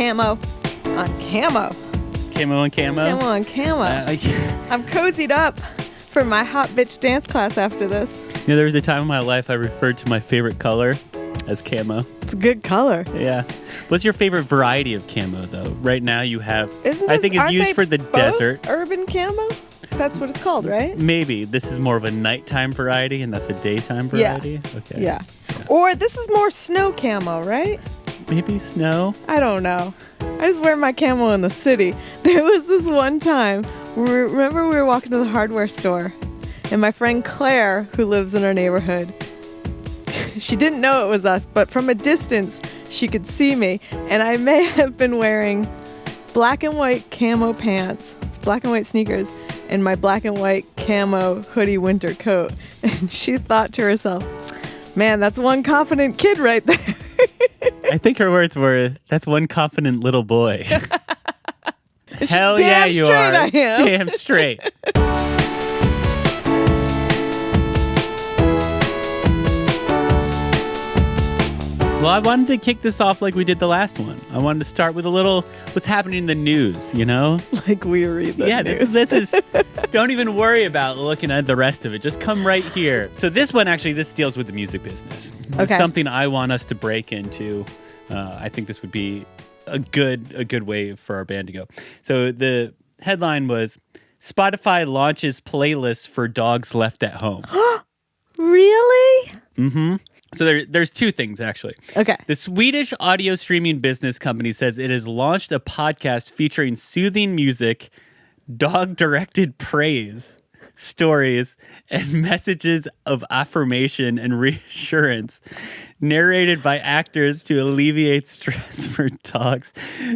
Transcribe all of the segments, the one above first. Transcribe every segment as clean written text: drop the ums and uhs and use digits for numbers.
camo on camo. Camo on camo? Camo on camo. I'm cozied up for my hot bitch dance class after this. You know, there was a time in my life I referred to my favorite color as camo. It's a good color. Yeah. What's your favorite variety of camo, though? Right now you have, I think it's used for the desert. Urban camo? That's what it's called, right? Maybe. This is more of a nighttime variety, and that's a daytime variety? Yeah. Okay. Yeah. Or this is more snow camo, right? Maybe snow? I don't know. I just wear my camo in the city. There was this one time, remember we were walking to the hardware store, and my friend Claire, who lives in our neighborhood, she didn't know it was us, but from a distance, she could see me, and I may have been wearing black and white camo pants, black and white sneakers, and my black and white camo hoodie winter coat. And she thought to herself, man, that's one confident kid right there. I think her words were, that's one confident little boy. Hell yeah, you are. I am. Damn straight. Well, I wanted to kick this off like we did the last one. I wanted to start with a little what's happening in the news, you know? Like we read the news. This is don't even worry about looking at the rest of it. Just come right here. So this one, actually, this deals with the music business. Okay. It's something I want us to break into. I think this would be a good way for our band to go. So the headline was, Spotify launches playlist for dogs left at home. Really? Mm-hmm. So there's two things, actually. Okay. The Swedish audio streaming business company says it has launched a podcast featuring soothing music, dog-directed praise, stories, and messages of affirmation and reassurance narrated by actors to alleviate stress for dogs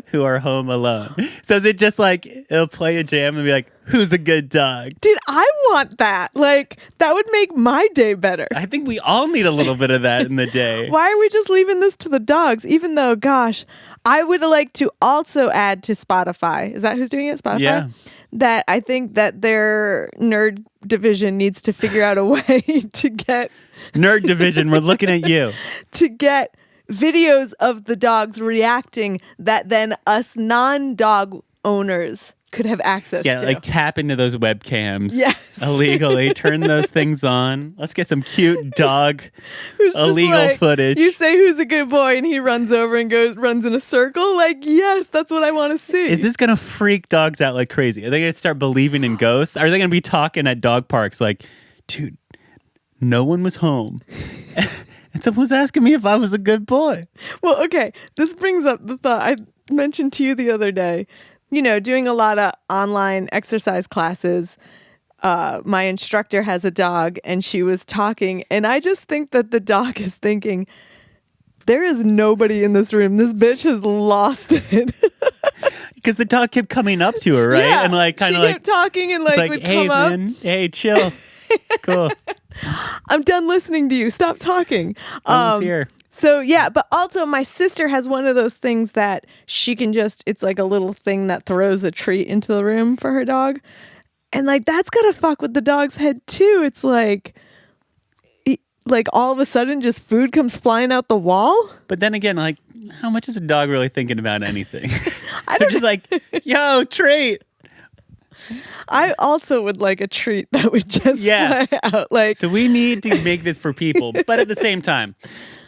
who are home alone. So is it just like it'll play a jam and be like, who's a good dog? Dude, I want that. Like, that would make my day better. I think we all need a little bit of that in the day. Why are we just leaving this to the dogs? Even though, gosh, I would like to also add to Spotify. Is that who's doing it? Spotify? Yeah. That I think that their nerd division needs to figure out a way to get... Nerd division, we're looking at you. To get videos of the dogs reacting that then us non-dog owners could have access to. Yeah, like tap into those webcams yes. illegally, turn those things on. Let's get some cute dog illegal like, footage. You say who's a good boy and he runs over and runs in a circle. Like, yes, that's what I want to see. Is this going to freak dogs out like crazy? Are they going to start believing in ghosts? Are they going to be talking at dog parks like, dude, no one was home. And someone was asking me if I was a good boy. Well, okay. This brings up the thought I mentioned to you the other day. You know, doing a lot of online exercise classes. My instructor has a dog and she was talking. And I just think that the dog is thinking, there is nobody in this room. This bitch has lost it. Because the dog kept coming up to her, right? Yeah, and like kind of like kept talking and like would hey, come up. Man, hey, chill. Cool. I'm done listening to you. Stop talking. Here. So yeah, but also my sister has one of those things that she can it's like a little thing that throws a treat into the room for her dog. And like, that's gotta fuck with the dog's head too. It's like all of a sudden just food comes flying out the wall. But then again, like, how much is a dog really thinking about anything? I They're don't just like, yo, treat. I also would like a treat that would just fly out. Like, so we need to make this for people, but at the same time.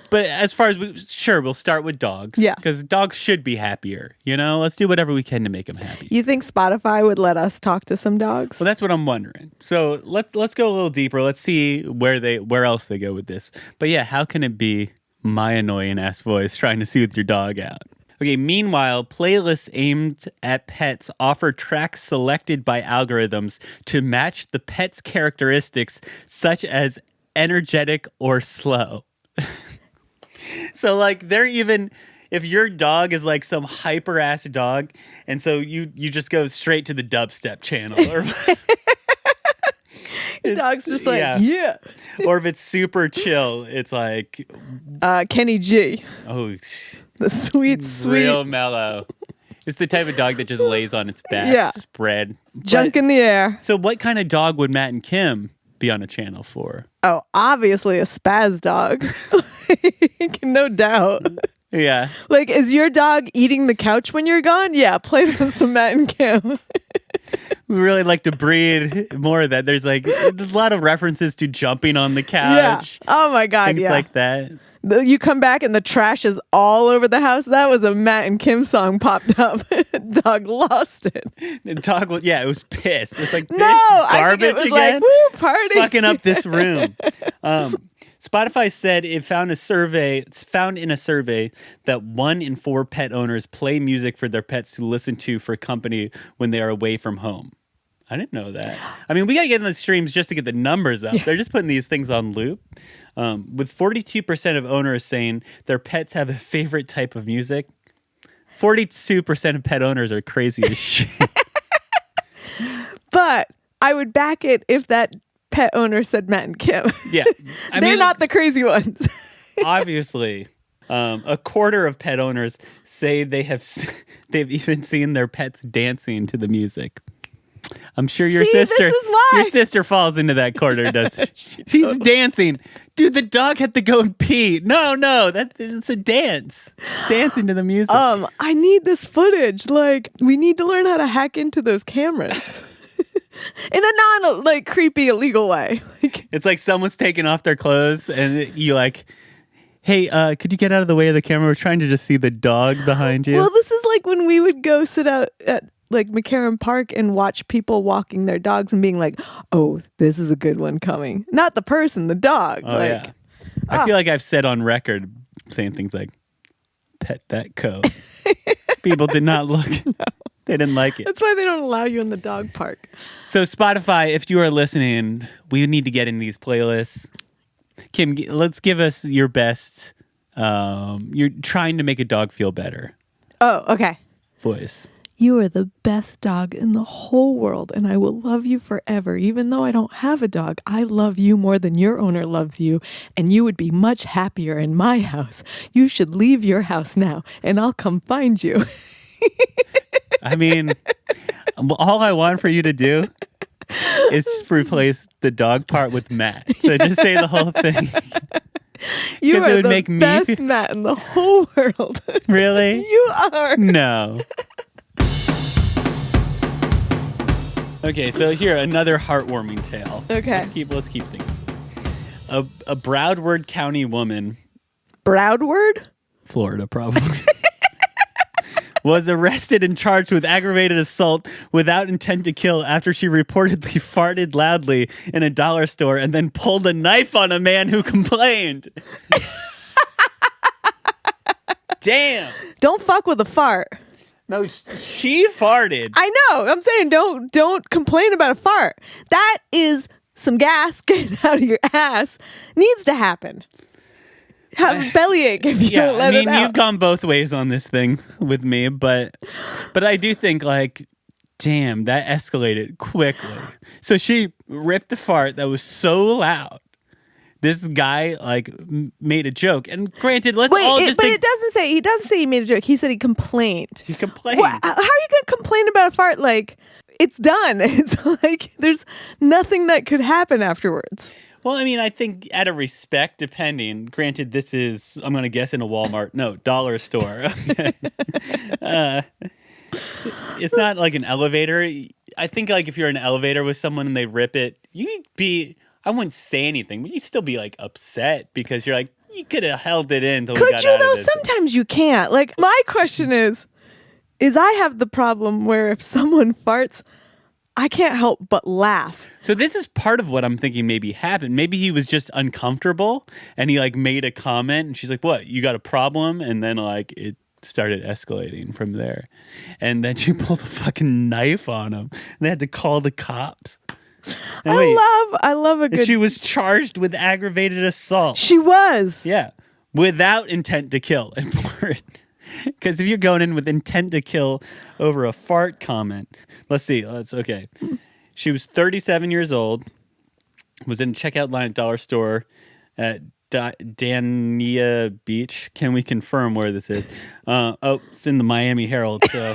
But as far as we'll start with dogs. Yeah. Because dogs should be happier. You know, let's do whatever we can to make them happy. you think Spotify would let us talk to some dogs? Well, that's what I'm wondering. So let's go a little deeper. Let's see where else they go with this. But yeah, how can it be my annoying ass voice trying to soothe your dog out? Okay, meanwhile, playlists aimed at pets offer tracks selected by algorithms to match the pet's characteristics, such as energetic or slow. So, like, they're even... If your dog is like some hyper ass dog, and so you just go straight to the dubstep channel, or the dog's just like, yeah. Or if it's super chill, it's like Kenny G. Oh, the sweet real mellow. It's the type of dog that just lays on its back, spread, junk in the air. So, what kind of dog would Matt and Kim be on a channel for? Oh, obviously a spaz dog. No doubt. Yeah. Like, is your dog eating the couch when you're gone? Yeah, play them some Matt and Kim. We really like to breed more of that. There's a lot of references to jumping on the Yeah. couch. Oh my God. Things Yeah. like that. You come back and the trash is all over the house. That was a Matt and Kim song popped up. Dog lost it. The dog, it was pissed. It's like, No, this I think it garbage was again? like, woo, party. Fucking up this room. Spotify said it found in a survey that 1 in 4 pet owners play music for their pets to listen to for company when they are away from home. I didn't know that. I mean, we got to get in the streams just to get the numbers up. Yeah. They're just putting these things on loop. With 42% of owners saying their pets have a favorite type of music. 42% of pet owners are crazy as shit. But I would back it if that pet owner said Matt and Kim. Yeah. They're not the crazy ones. Obviously. A quarter of pet owners say they've even seen their pets dancing to the music. I'm sure your sister falls into that quarter, does she? She's dancing. Dude, the dog had to go and pee. No, it's a dance. Dancing to the music. I need this footage. Like, we need to learn how to hack into those cameras. In a non creepy illegal way. It's like someone's taking off their clothes and you hey, could you get out of the way of the camera? We're trying to just see the dog behind you. Well, this is like when we would go sit out at McCarran Park and watch people walking their dogs and being like, oh, this is a good one coming. Not the person, the dog. Oh, yeah. I feel like I've said on record saying things like, pet that coat. People did not look. No. They didn't like it. That's why they don't allow you in the dog park. So Spotify, if you are listening, we need to get in these playlists. Kim, let's give us your best. You're trying to make a dog feel better. Oh, okay. Voice. You are the best dog in the whole world, and I will love you forever. Even though I don't have a dog, I love you more than your owner loves you, and you would be much happier in my house. You should leave your house now, and I'll come find you. I mean, all I want for you to do is replace the dog part with Matt. So just say the whole thing. You are the best Matt in the whole world. Really? You are. No. Okay, so here, another heartwarming tale. Okay. Let's keep things. A Broward County woman. Broward? Florida, probably. Was arrested and charged with aggravated assault without intent to kill after she reportedly farted loudly in a dollar store and then pulled a knife on a man who complained. Damn. Don't fuck with a fart. No, she farted. I know. I'm saying don't complain about a fart. That is some gas getting out of your ass. Needs to happen. Have a bellyache if you don't let it out. You've gone both ways on this thing with me, but I do think damn, that escalated quickly. So she ripped the fart that was so loud. This guy made a joke, and granted, he doesn't say he made a joke. He said he complained. He complained. How are you gonna complain about a fart? It's done. It's like there's nothing that could happen afterwards. Well, I mean, I think out of respect, depending. Granted, this is, I'm going to guess, in a Walmart. No, dollar store. Okay. It's not like an elevator. I think if you're in an elevator with someone and they rip it, I wouldn't say anything, but you'd still be upset because you're you could have held it in until we got out of this. Could you though? Sometimes you can't. My question is I have the problem where if someone farts, I can't help but laugh. So this is part of what I'm thinking maybe happened. Maybe he was just uncomfortable and he made a comment and she's like, what, you got a problem? And then it started escalating from there. And then she pulled a fucking knife on him and they had to call the cops. I love a good... And she was charged with aggravated assault. She was? Yeah. Without intent to kill. Important. Because if you're going in with intent to kill over a fart comment, okay. She was 37 years old, was in a checkout line at Dollar Store at Dania Beach. Can we confirm where this is? It's in the Miami Herald. So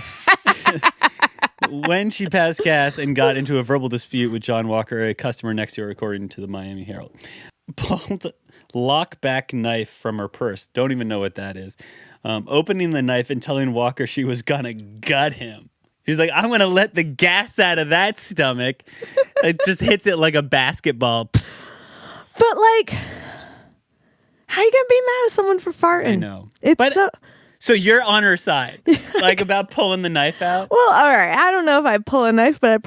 when she passed gas and got into a verbal dispute with John Walker, a customer next to her, according to the Miami Herald, pulled lockback knife from her purse. Don't even know what that is. Opening the knife and telling Walker she was gonna gut him. She's like, I'm gonna let the gas out of that stomach. It just hits it like a basketball. But like, how are you gonna be mad at someone for farting? I know. It's so you're on her side, like about pulling the knife out? Well, all right. I don't know if I'd pull a knife, but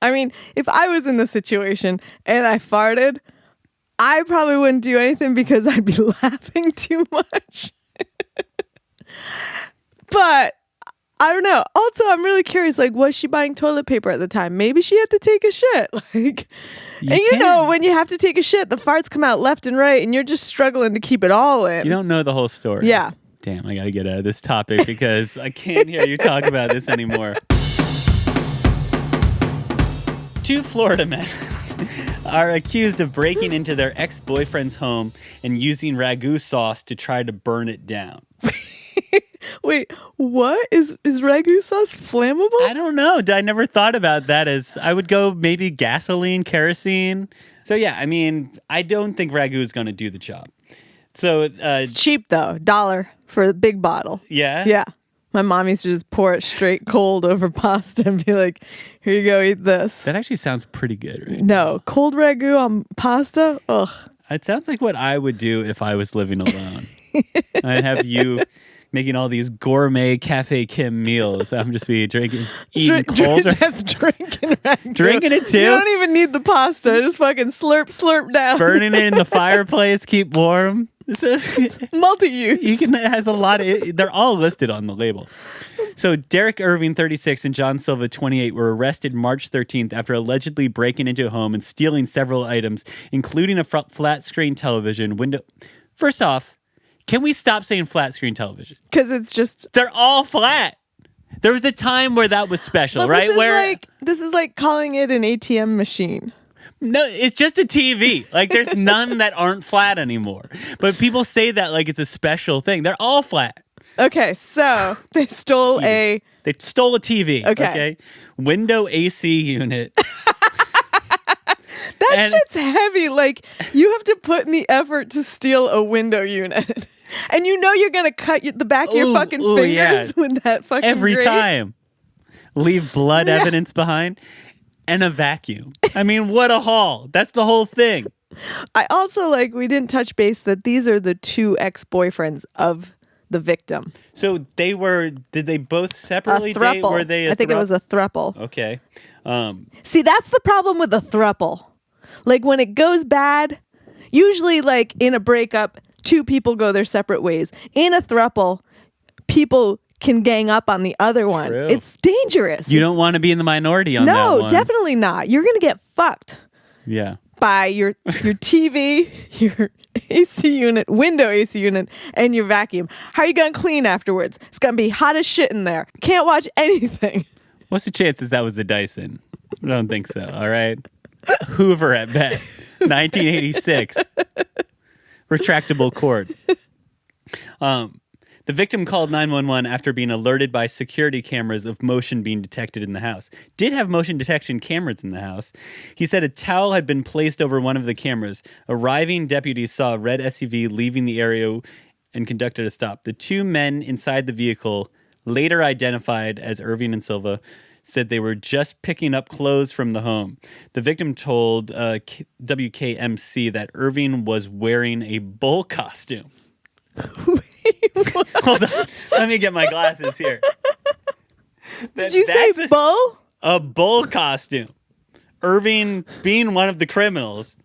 I mean, if I was in the situation and I farted, I probably wouldn't do anything because I'd be laughing too much. But I don't know. Also, I'm really curious, like, was she buying toilet paper at the time? Maybe she had to take a shit. Like, you know, when you have to take a shit, the farts come out left and right, and you're just struggling to keep it all in. You don't know the whole story. Yeah. Damn, I got to get out of this topic because I can't hear you talk about this anymore. 2 Florida men are accused of breaking into their ex-boyfriend's home and using Ragu sauce to try to burn it down. Wait, what? Is Ragu sauce flammable? I don't know. I never thought about that as I would go maybe gasoline, kerosene. So yeah, I mean, I don't think Ragu is going to do the job. So it's cheap though, $1 for a big bottle. Yeah? Yeah. My mom used to just pour it straight cold over pasta and be like, here you go, eat this. That actually sounds pretty good, right? No, cold Ragu on pasta? Ugh. It sounds like what I would do if I was living alone. I'd have you making all these gourmet Cafe Kim meals. I'm just be eating cold. Just drinking Ragu. Drinking it too? You don't even need the pasta. Just fucking slurp down. Burning it in the fireplace, keep warm. It's multi-use. It has a lot of. They're all listed on the label. So Derek Irving, 36, and John Silva, 28, were arrested March 13th after allegedly breaking into a home and stealing several items, including a flat screen television window. First off, can we stop saying flat screen television? Because it's just they're all flat. There was a time where that was special, right? This is like calling it an ATM machine. No, it's just a TV. Like, there's none that aren't flat anymore. But people say that like it's a special thing. They're all flat. Okay, so they stole a TV. Okay. Window AC unit. That shit's heavy. Like, you have to put in the effort to steal a window unit. And you know you're going to cut the back of your fucking fingers with that fucking every grate. time. Leave blood evidence behind. And a vacuum. I mean, what a haul. That's the whole thing. I also we didn't touch base that these are the 2 ex-boyfriends of the victim. So did they both separately a throuple. date? Were they I think it was a throuple. Okay. See, that's the problem with a throuple. Like, when it goes bad, usually in a breakup, 2 people go their separate ways. In a throuple, people can gang up on the other one. True. It's dangerous. You don't want to be in the minority on that one. No, definitely not. You're going to get fucked. Yeah. By your TV, your AC unit, window AC unit, and your vacuum. How are you going to clean afterwards? It's going to be hot as shit in there. Can't watch anything. What's the chances that was the Dyson? I don't think so. All right. Hoover at best. 1986. Retractable cord. The victim called 911 after being alerted by security cameras of motion being detected in the house. Did have motion detection cameras in the house. He said a towel had been placed over one of the cameras. Arriving deputies saw a red SUV leaving the area and conducted a stop. The 2 men inside the vehicle, later identified as Irving and Silva, said they were just picking up clothes from the home. The victim told WKMC that Irving was wearing a bull costume. Hold on. Let me get my glasses here. Did you say bull? A bull costume. Irving, being one of the criminals,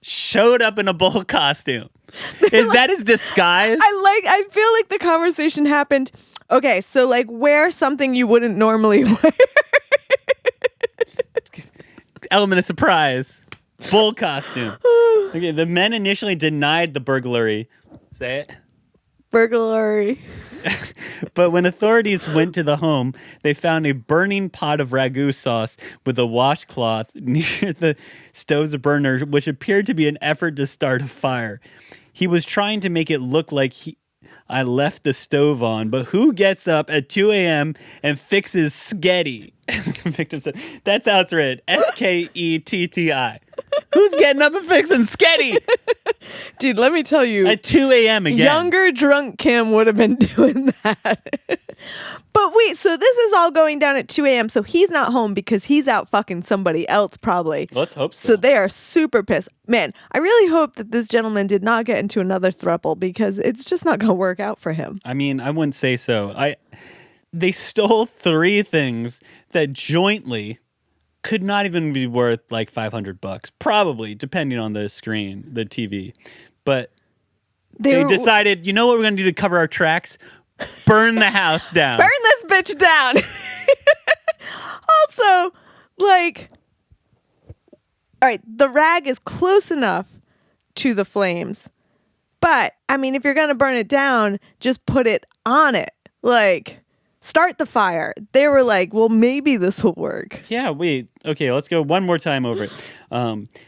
showed up in a bull costume. Is that his disguise? I feel like the conversation happened. Okay, so wear something you wouldn't normally wear. Element of surprise. Bull costume. Okay, the men initially denied the burglary. Say it. Burglary. But when authorities went to the home, they found a burning pot of Ragu sauce with a washcloth near the stove's burner, which appeared to be an effort to start a fire. He was trying to make it look like I left the stove on, but who gets up at 2 a.m. and fixes sketty? The victim said, that's how it's written. Sketti. Who's getting up and fixing sketty? Dude, let me tell you. At 2 a.m. again. Younger drunk Kim would have been doing that. But wait, so this is all going down at 2 a.m. So he's not home because he's out fucking somebody else probably. Let's hope so. So they are super pissed. Man, I really hope that this gentleman did not get into another throuple because it's just not going to work out for him. I mean, I wouldn't say so. They stole 3 things that jointly could not even be worth like $500, probably, depending on the screen, the TV. But they decided, you know what we're going to do to cover our tracks? Burn the house down. Burn this bitch down. Also, like, all right, the rag is close enough to the flames. But, I mean, if you're going to burn it down, just put it on it. Like, start the fire. They were like, well, maybe this will work. Yeah, wait. Okay, let's go one more time over it.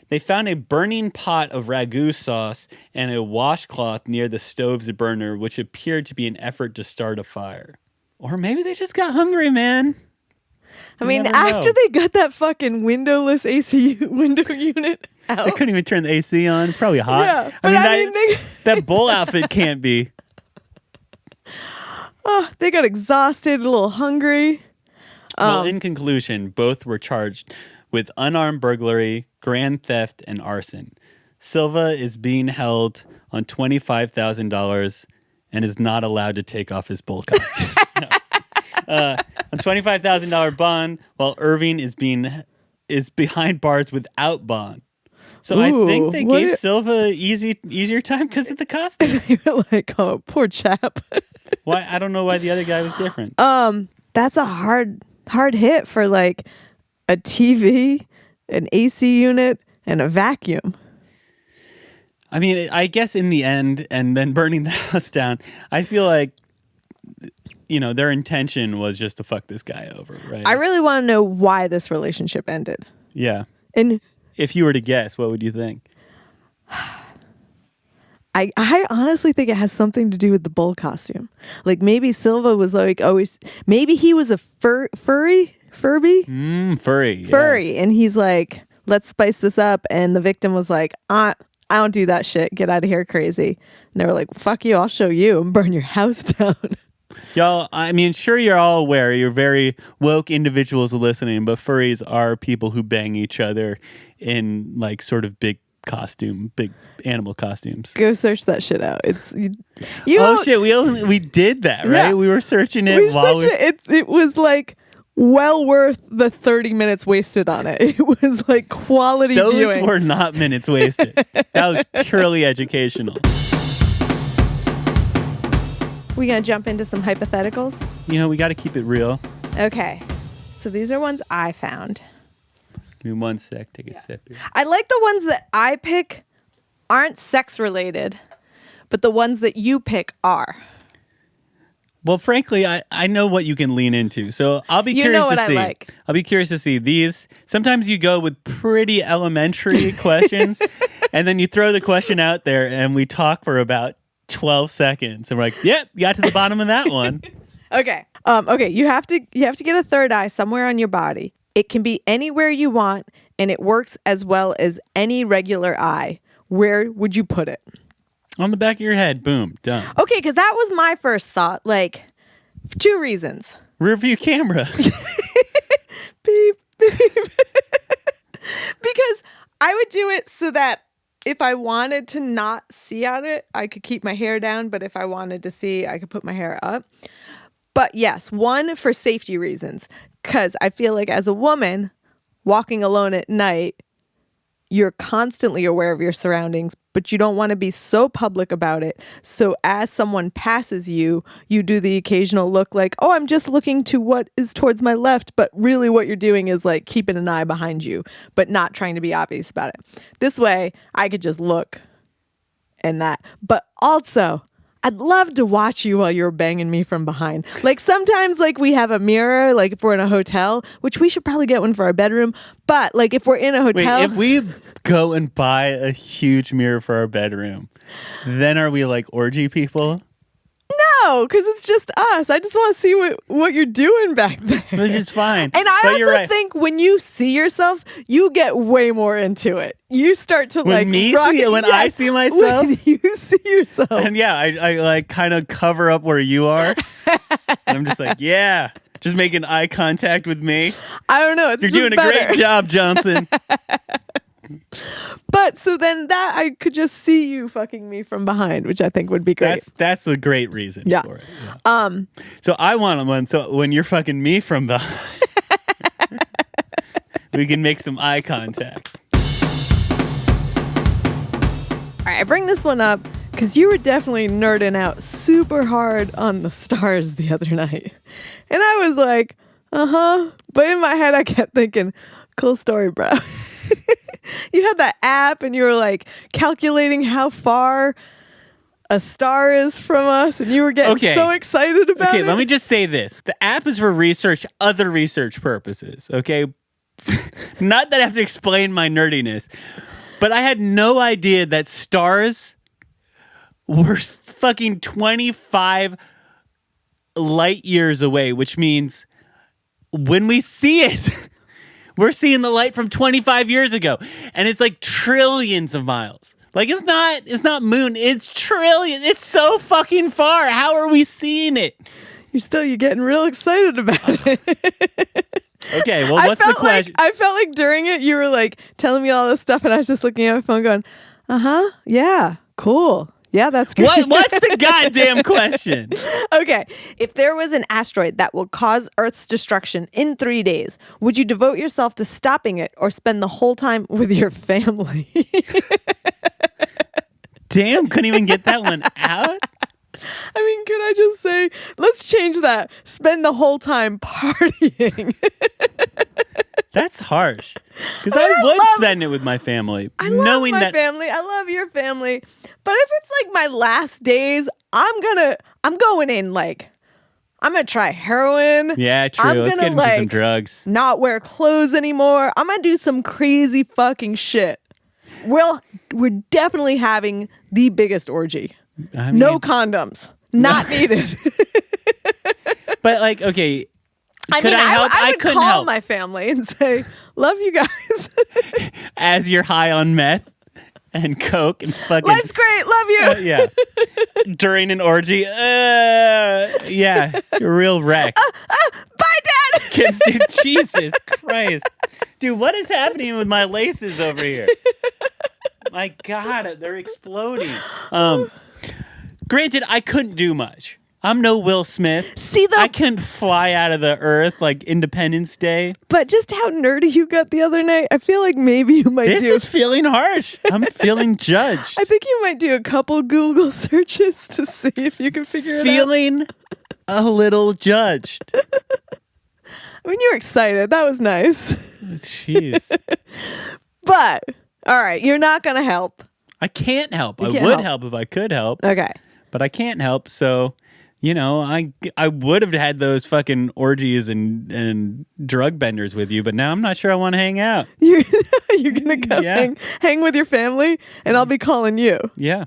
They found a burning pot of ragu sauce and a washcloth near the stove's burner, which appeared to be an effort to start a fire. Or maybe they just got hungry, man. I mean, after they got that fucking windowless AC window unit out. They couldn't even turn the AC on. It's probably hot. Yeah, I mean, that bull outfit can't be. Oh, they got exhausted, a little hungry. Well, in conclusion, both were charged with unarmed burglary, grand theft, and arson. Silva is being held on $25,000 and is not allowed to take off his bull costume. On $25,000 bond, while Irving is behind bars without bond. So I think they gave Silva easier time because of the costume. They were like, oh, poor chap. Why? I don't know why the other guy was different. That's a hard hit for like a TV, an AC unit, and a vacuum. I mean, I guess in the end, and then burning the house down, I feel like, you know, their intention was just to fuck this guy over, right? I really want to know why this relationship ended. Yeah. And if you were to guess, what would you think? I honestly think it has something to do with the bull costume. Like maybe Silva was like always, maybe he was a furry, Furry. and he's like, let's spice this up. And the victim was like, I don't do that shit. Get out of here, crazy. And they were like, fuck you, I'll show you and burn your house down. Y'all, I mean, sure, you're all aware, you're very woke individuals listening, but furries are people who bang each other in like sort of big animal costumes. Go search that shit out. It's shit, we did that, right? Yeah. We were searching it it was like well worth the 30 minutes wasted on it. It was like quality viewing. Those were not minutes wasted. That was purely educational. We gonna jump into some hypotheticals? You know, we got to keep it real. Okay. So these are ones I found. Give me 1 sec. Take a sip here. I like the ones that I pick aren't sex related, but the ones that you pick are. Well, frankly, I know what you can lean into. So I'll be curious to see. Like. I'll be curious to see these. Sometimes you go with pretty elementary questions, and then you throw the question out there, and we talk for about 12 seconds, and we're like, "Yep, you got to the bottom of that one." Okay. Okay. You have to get a third eye somewhere on your body. It can be anywhere you want, and it works as well as any regular eye. Where would you put it? On the back of your head. Boom. Done. Okay, because that was my first thought. Like, 2 reasons. Rear view camera. Beep, beep. Because I would do it so that if I wanted to not see out it, I could keep my hair down. But if I wanted to see, I could put my hair up. But yes, 1, for safety reasons. Because I feel like as a woman walking alone at night, you're constantly aware of your surroundings, but you don't want to be so public about it. So as someone passes you, you do the occasional look like, oh, I'm just looking to what is towards my left. But really what you're doing is like keeping an eye behind you, but not trying to be obvious about it. This way I could just look and that. But also, I'd love to watch you while you're banging me from behind. Like sometimes like we have a mirror, like if we're in a hotel, which we should probably get one for our bedroom. But like if we're in a hotel. Wait, if we go and buy a huge mirror for our bedroom, then are we like orgy people? No, because it's just us. I just want to see what you're doing back there. Which is fine. And I But you're also right. think when you see yourself, you get way more into it. You start to When I see myself? When you see yourself. And yeah, I like kind of cover up where you are. And I'm just like, yeah, just making eye contact with me. I don't know. You're doing a great job, Johnson. But so then that I could just see you fucking me from behind, which I think would be great. That's a great reason for it. Yeah. So I want one. So when you're fucking me from behind, we can make some eye contact. All right, I bring this one up because you were definitely nerding out super hard on the stars the other night. And I was like, But in my head, I kept thinking, cool story, bro. You had that app and you were like calculating how far a star is from us. And you were getting so excited about it. Okay, let me just say this. The app is for other research purposes, okay? Not that I have to explain my nerdiness. But I had no idea that stars were fucking 25 light years away, which means when we see it, we're seeing the light from 25 years ago. And it's like trillions of miles. Like it's not moon, it's trillions. It's so fucking far. How are we seeing it? You're getting real excited about it. Okay, well, what's the question? I felt like during it, you were like telling me all this stuff, and I was just looking at my phone going, yeah, cool. Yeah, that's great. What's the goddamn question? Okay, if there was an asteroid that will cause Earth's destruction in 3 days, would you devote yourself to stopping it or spend the whole time with your family? Damn, couldn't even get that one out? I mean, could I just say, let's change that. Spend the whole time partying. That's harsh. Because I would spend it with my family. I love my family. I love your family. But if it's like my last days, I'm going in like, I'm going to try heroin. Yeah, true. Let's get into some drugs. Not wear clothes anymore. I'm going to do some crazy fucking shit. We're definitely having the biggest orgy. I mean, no condoms. Not needed. But like, okay. I would call my family and say, love you guys. As you're high on meth and coke and fucking. Life's great. Love you. Yeah. During an orgy. Yeah. You're a real wreck. Bye, Dad. Kids, dude, Jesus Christ. Dude, what is happening with my laces over here? My God, they're exploding. Granted, I couldn't do much. I'm no Will Smith. I couldn't fly out of the earth like Independence Day. But just how nerdy you got the other night, I feel like maybe you might This is feeling harsh. I'm feeling judged. I think you might do a couple Google searches to see if you can figure it out. Feeling a little judged. I mean, you were excited. That was nice. Jeez. But, all right, you're not going to help. I can't help. I would help if I could help. Okay. But I can't help, so, you know, I would have had those fucking orgies and drug benders with you, but now I'm not sure I want to hang out. You're going to come hang with your family, and I'll be calling you. Yeah.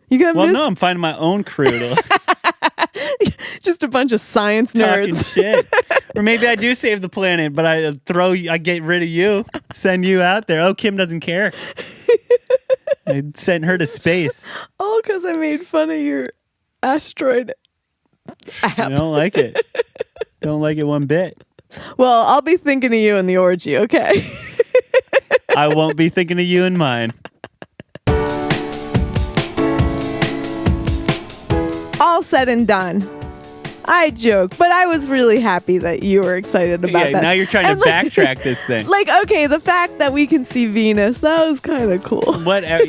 You got no, I'm finding my own crew. Just a bunch of science nerds. Talking shit. Or maybe I do save the planet, but I get rid of you, send you out there. Oh, Kim doesn't care. I sent her to space. All because I made fun of your asteroid app. I don't like it. Don't like it one bit. Well, I'll be thinking of you in the orgy, okay? I won't be thinking of you in mine. All said and done. I joke, but I was really happy that you were excited about that. Now you're trying to backtrack this thing. Like, okay, the fact that we can see Venus, that was kind of cool. Whatever.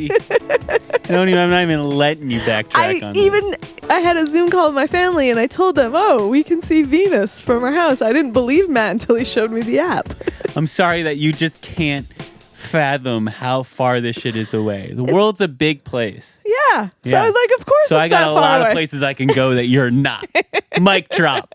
I'm not even letting you backtrack on this. I had a Zoom call with my family, and I told them, oh, we can see Venus from our house. I didn't believe Matt until he showed me the app. I'm sorry that you just can't fathom how far this shit is away. The world's a big place. Yeah. So I was like, of course. So I got a lot of places I can go that you're not. Mic drop.